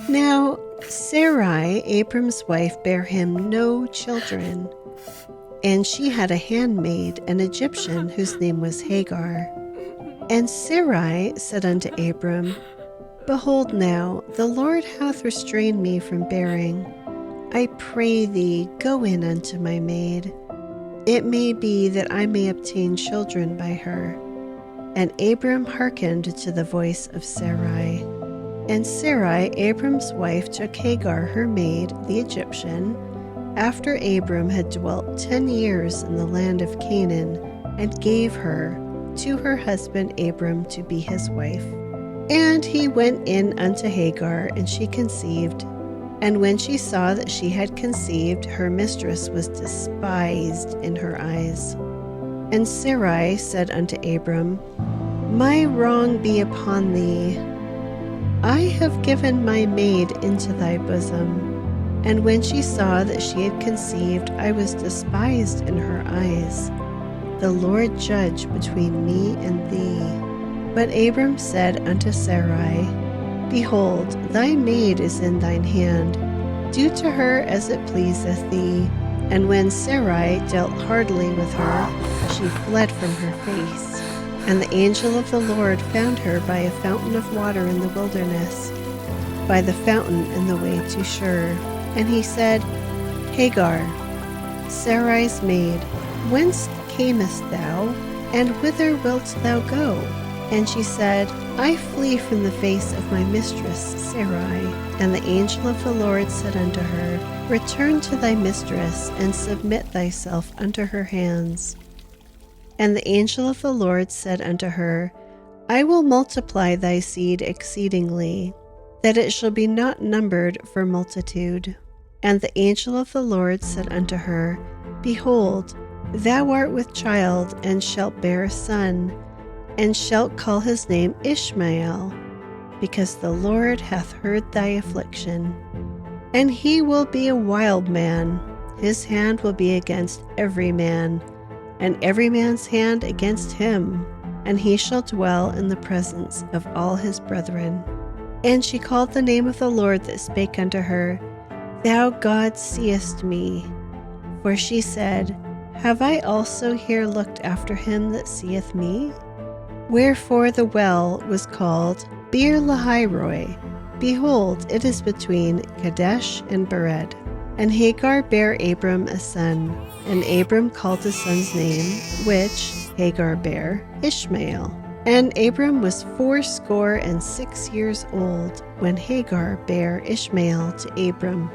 Now Sarai, Abram's wife, bare him no children, and she had a handmaid, an Egyptian, whose name was Hagar. And Sarai said unto Abram, Behold now, the Lord hath restrained me from bearing. I pray thee, go in unto my maid. It may be that I may obtain children by her. And Abram hearkened to the voice of Sarai. And Sarai, Abram's wife, took Hagar her maid, the Egyptian, after Abram had dwelt 10 years in the land of Canaan, and gave her to her husband Abram to be his wife. And he went in unto Hagar, and she conceived. And when she saw that she had conceived, her mistress was despised in her eyes. And Sarai said unto Abram, My wrong be upon thee. I have given my maid into thy bosom. And when she saw that she had conceived, I was despised in her eyes. The Lord judge between me and thee. But Abram said unto Sarai, Behold, thy maid is in thine hand. Do to her as it pleaseth thee. And when Sarai dealt hardly with her, she fled from her face. And the angel of the Lord found her by a fountain of water in the wilderness, by the fountain in the way to Shur. And he said, Hagar, Sarai's maid, whence camest thou, and whither wilt thou go? And she said, I flee from the face of my mistress Sarai. And the angel of the Lord said unto her, Return to thy mistress, and submit thyself unto her hands. And the angel of the Lord said unto her, I will multiply thy seed exceedingly, that it shall be not numbered for multitude. And the angel of the Lord said unto her, Behold, thou art with child, and shalt bear a son, and shalt call his name Ishmael, because the Lord hath heard thy affliction. And he will be a wild man, his hand will be against every man, and every man's hand against him, and he shall dwell in the presence of all his brethren. And she called the name of the Lord that spake unto her, Thou God seest me. For she said, Have I also here looked after him that seeth me? Wherefore the well was called Beer Lahairoi. Behold, it is between Kadesh and Bered. And Hagar bare Abram a son, and Abram called his son's name, which Hagar bare, Ishmael. And Abram was 86 years old when Hagar bare Ishmael to Abram.